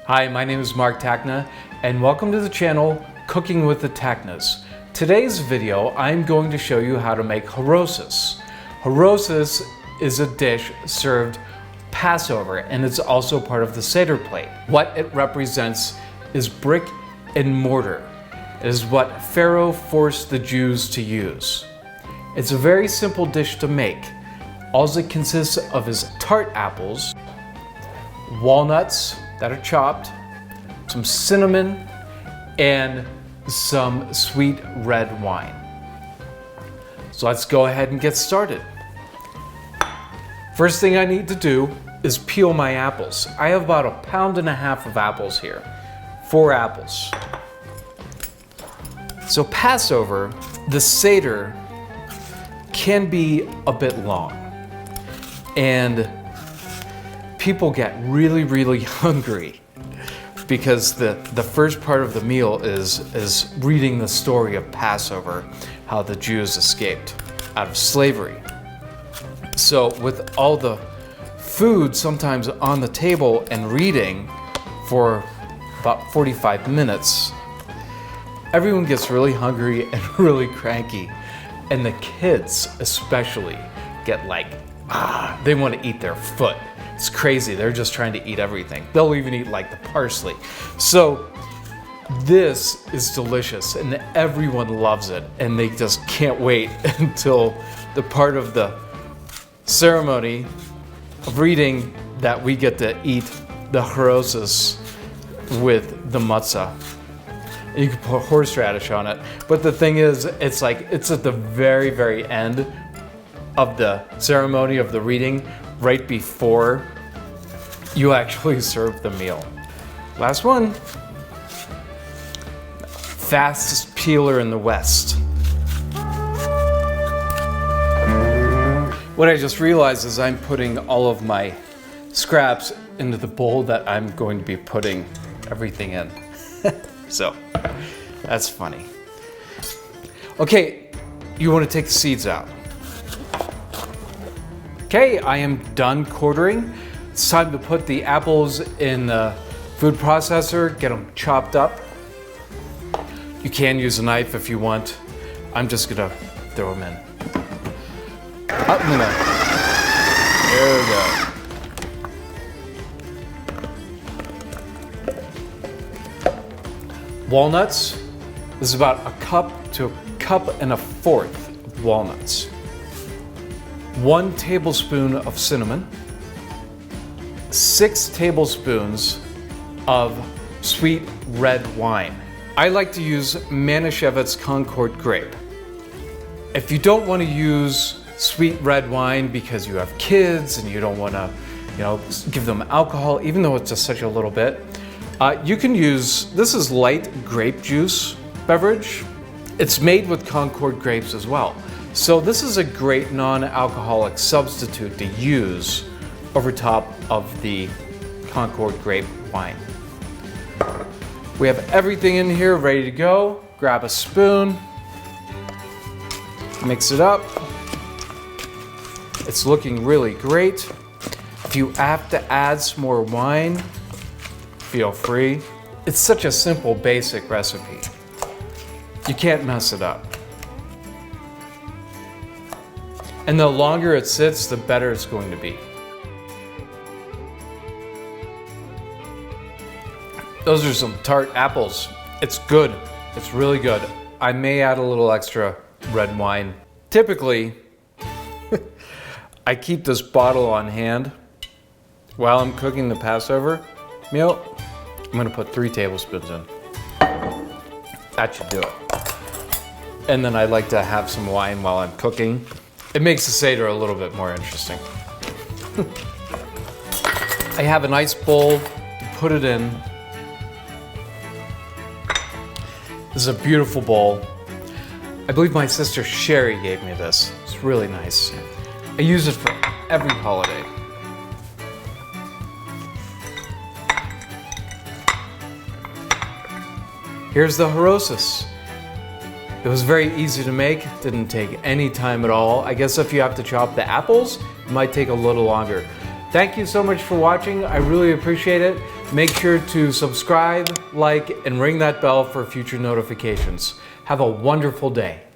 Hi, my name is Mark Tachna, and welcome to the channel Cooking with the Tachnas. Today's video, I'm going to show you how to make haroset. Haroset is a dish served Passover, and it's also part of the Seder plate. What it represents is brick and mortar. It is what Pharaoh forced the Jews to use. It's a very simple dish to make. All it consists of is tart apples, walnuts that are chopped, some cinnamon, and some sweet red wine. So let's go ahead and get started. First thing I need to do is peel my apples. I have about 1.5 pounds of apples here. 4 apples. So Passover, the Seder, can be a bit long. And people get really hungry because the first part of the meal is reading the story of Passover, how the Jews escaped out of slavery. So with all the food sometimes on the table and reading for about 45 minutes, everyone gets really hungry and really cranky. And the kids especially get like, they want to eat their foot. It's crazy, they're just trying to eat everything. They'll even eat like the parsley. So this is delicious and everyone loves it, and they just can't wait until the part of the ceremony of reading that we get to eat the charoises with the matzah. You can put horseradish on it, but the thing is, it's at the very end of the ceremony of the reading, right before you actually serve the meal. Last one. Fastest peeler in the West. What I just realized is I'm putting all of my scraps into the bowl that I'm going to be putting everything in. So, that's funny. Okay, you want to take the seeds out. Okay, I am done quartering. It's time to put the apples in the food processor, get them chopped up. You can use a knife if you want. I'm just gonna throw them in. There we go. Walnuts. This is about 1 cup to 1.25 cups of walnuts. 1 tablespoon of cinnamon. 6 tablespoons of sweet red wine. I like to use Manischewitz Concord grape. If you don't want to use sweet red wine because you have kids and you don't want to, give them alcohol, even though it's just such a little bit, you can use, this is light grape juice beverage. It's made with Concord grapes as well. So this is a great non-alcoholic substitute to use over top of the Concord grape wine. We have everything in here ready to go. Grab a spoon, mix it up. It's looking really great. If you have to add some more wine, feel free. It's such a simple, basic recipe. You can't mess it up. And the longer it sits, the better it's going to be. Those are some tart apples. It's good. It's really good. I may add a little extra red wine. Typically, I keep this bottle on hand while I'm cooking the Passover meal. I'm gonna put 3 tablespoons in. That should do it. And then I like to have some wine while I'm cooking. It makes the Seder a little bit more interesting. I have a nice bowl to put it in. This is a beautiful bowl. I believe my sister Sherry gave me this. It's really nice. I use it for every holiday. Here's the haroset. It was very easy to make, didn't take any time at all. I guess if you have to chop the apples, it might take a little longer. Thank you so much for watching. I really appreciate it. Make sure to subscribe, like, and ring that bell for future notifications. Have a wonderful day.